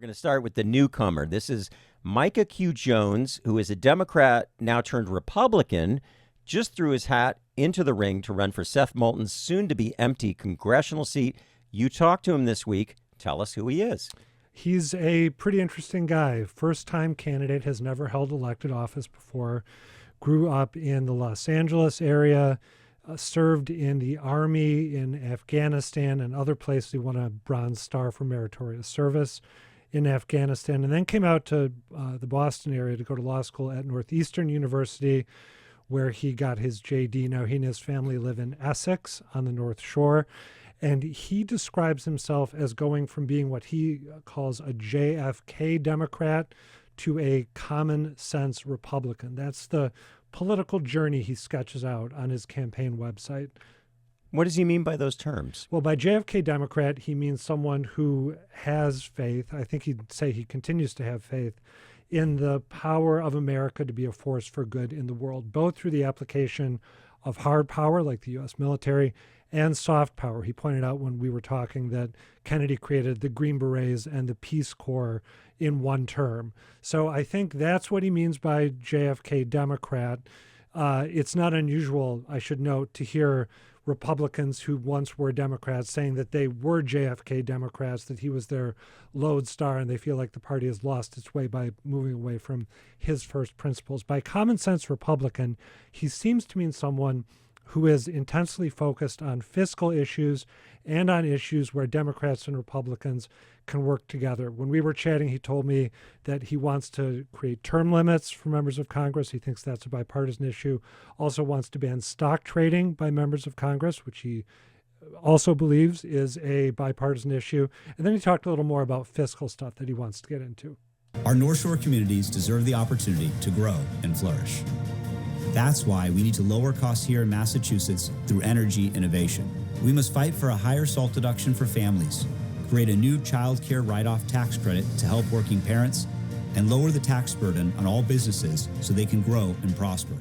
We're going to start with the newcomer. This is Micah Q. Jones, who is a Democrat now turned Republican, just threw his hat into the ring to run for Seth Moulton's soon-to-be empty congressional seat. You talked to him this week. Tell us who he is. He's a pretty interesting guy. First-time candidate, has never held elected office before, grew up in the Los Angeles area, served in the Army in Afghanistan and other places. He won a Bronze Star for meritorious service in Afghanistan, and then came out to the Boston area to go to law school at Northeastern University, where he got his JD. Now he and his family live in Essex on the North Shore, and he describes himself as going from being what he calls a JFK Democrat to a common sense Republican. That's the political journey he sketches out on his campaign website. What does he mean by those terms? Well, by JFK Democrat, he means someone who has faith. I think he'd say he continues to have faith in the power of America to be a force for good in the world, both through the application of hard power, like the U.S. military, and soft power. He pointed out when we were talking that Kennedy created the Green Berets and the Peace Corps in one term. So I think that's what he means by JFK Democrat. It's not unusual, I should note, to hear Republicans who once were Democrats saying that they were JFK Democrats, that he was their lodestar, and they feel like the party has lost its way by moving away from his first principles. By common sense Republican, he seems to mean someone who is intensely focused on fiscal issues and on issues where Democrats and Republicans can work together. When we were chatting, he told me that he wants to create term limits for members of Congress. He thinks that's a bipartisan issue. Also wants to ban stock trading by members of Congress, which he also believes is a bipartisan issue. And then he talked a little more about fiscal stuff that he wants to get into. Our North Shore communities deserve the opportunity to grow and flourish. That's why we need to lower costs here in Massachusetts through energy innovation. We must fight for a higher SALT deduction for families, create a new child care write-off tax credit to help working parents, and lower the tax burden on all businesses so they can grow and prosper.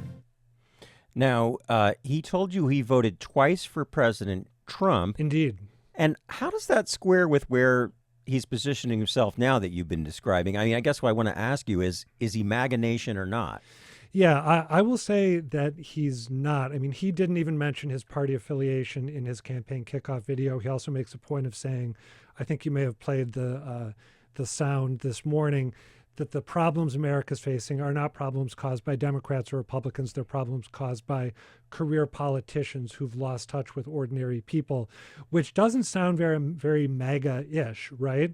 Now, he told you he voted twice for President Trump. Indeed. And how does that square with where he's positioning himself now that you've been describing? I mean, I guess what I want to ask you is he MAGA Nation or not? Yeah, I will say that he's not. I mean, he didn't even mention his party affiliation in his campaign kickoff video. He also makes a point of saying, I think you may have played the sound this morning, that the problems America's facing are not problems caused by Democrats or Republicans. They're problems caused by career politicians who've lost touch with ordinary people, which doesn't sound very MAGA-ish, right?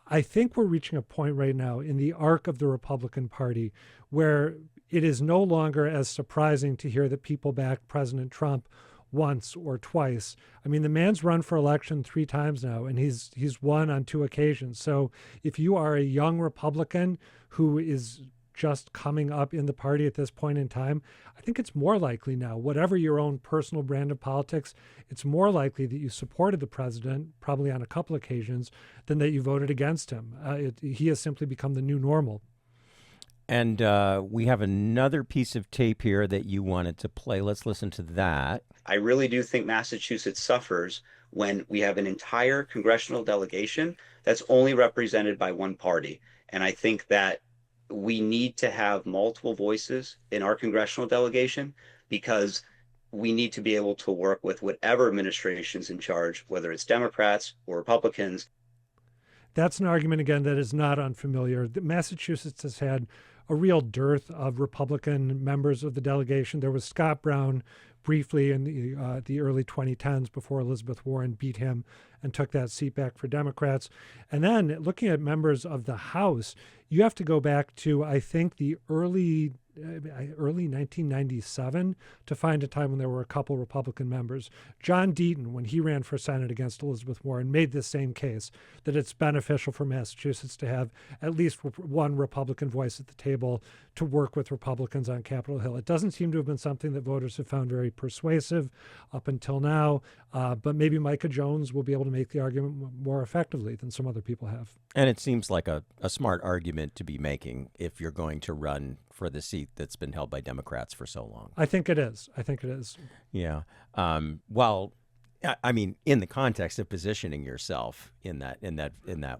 I think we're reaching a point right now in the arc of the Republican Party where it is no longer as surprising to hear that people back President Trump once or twice. I mean, the man's run for election 3 times now, and he's won on 2 occasions. So if you are a young Republican who is just coming up in the party at this point in time, I think it's more likely now, whatever your own personal brand of politics, it's more likely that you supported the president, probably on a couple occasions, than that you voted against him. He has simply become the new normal. And we have another piece of tape here that you wanted to play. Let's listen to that. I really do think Massachusetts suffers when we have an entire congressional delegation that's only represented by one party. And I think that we need to have multiple voices in our congressional delegation because we need to be able to work with whatever administration's in charge, whether it's Democrats or Republicans. That's an argument, again, that is not unfamiliar. Massachusetts has had a real dearth of Republican members of the delegation. There was Scott Brown briefly in the early 2010s before Elizabeth Warren beat him and took that seat back for Democrats. And then looking at members of the House, you have to go back to, I think, the early 1997 to find a time when there were a couple Republican members. John Deaton, when he ran for Senate against Elizabeth Warren, made the same case that it's beneficial for Massachusetts to have at least one Republican voice at the table to work with Republicans on Capitol Hill. It doesn't seem to have been something that voters have found very persuasive up until now, but maybe Micah Jones will be able to make the argument more effectively than some other people have. And it seems like a smart argument to be making if you're going to run for the seat that's been held by Democrats for so long. I think it is. Yeah. Well, I mean, in the context of positioning yourself in that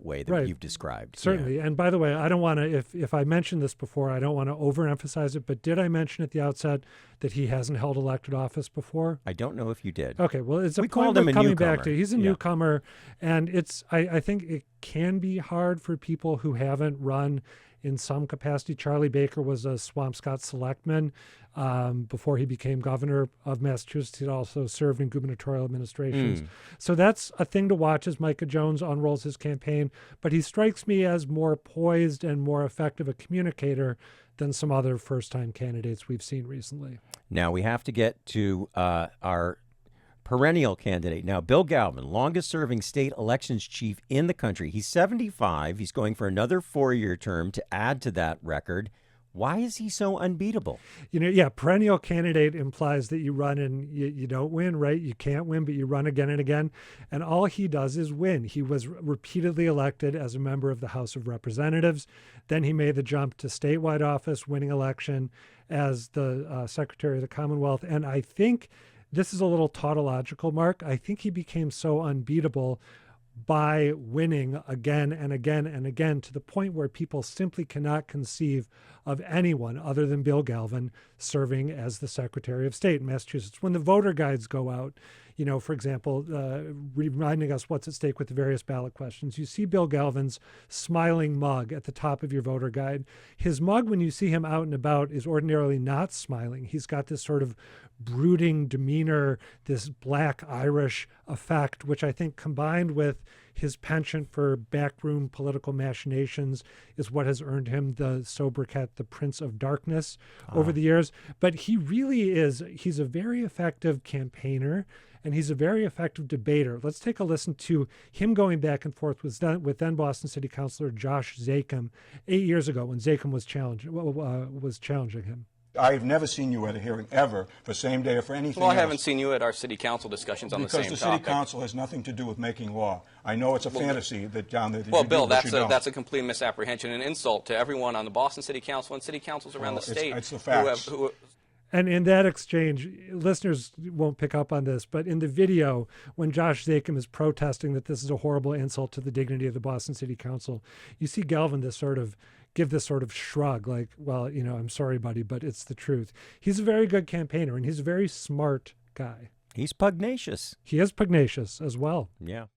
way that Right. you've described. Certainly. Yeah. And by the way, I don't want to, if I mentioned this before, I don't want to overemphasize it, but did I mention at the outset that he hasn't held elected office before? I don't know if you did. Okay, well, it's a We point called him we're a coming newcomer. back to. He's a Yeah. newcomer, and I think it can be hard for people who haven't run in some capacity. Charlie Baker was a Swampscott selectman before he became governor of Massachusetts. He'd also served in gubernatorial administrations. So that's a thing to watch as Micah Jones unrolls his campaign. But he strikes me as more poised and more effective a communicator than some other first-time candidates we've seen recently. Now we have to get to our perennial candidate. Now, Bill Galvin, longest-serving state elections chief in the country. He's 75. He's going for another 4-year term to add to that record. Why is he so unbeatable? Perennial candidate implies that you run and you don't win, right? You can't win, but you run again and again. And all he does is win. He was repeatedly elected as a member of the House of Representatives. Then he made the jump to statewide office, winning election as the Secretary of the Commonwealth. And I think this is a little tautological, Mark. I think he became so unbeatable by winning again and again and again to the point where people simply cannot conceive of anyone other than Bill Galvin serving as the Secretary of State in Massachusetts. When the voter guides go out, for example, reminding us what's at stake with the various ballot questions, you see Bill Galvin's smiling mug at the top of your voter guide. His mug, when you see him out and about, is ordinarily not smiling. He's got this sort of brooding demeanor, this black Irish effect, which I think combined with his penchant for backroom political machinations is what has earned him the sobriquet, the Prince of Darkness, over the years. But he's a very effective campaigner, and he's a very effective debater. Let's take a listen to him going back and forth with then Boston City Councilor Josh Zakim 8 years ago when Zakim was challenging him. I've never seen you at a hearing ever for same day or for anything Well, I else. haven't seen you at our city council discussions on the same Because the topic. city council has nothing to do with making law. I know it's a fantasy that down there that Well, you Bill, do, but you don't. that's a complete misapprehension and insult to everyone on the Boston City Council and city councils around the state. It's the facts. And in that exchange, listeners won't pick up on this, but in the video, when Josh Zakim is protesting that this is a horrible insult to the dignity of the Boston City Council, you see Galvin give this sort of shrug, like, well, I'm sorry, buddy, but it's the truth. He's a very good campaigner, and he's a very smart guy. He's pugnacious. He is pugnacious as well. Yeah.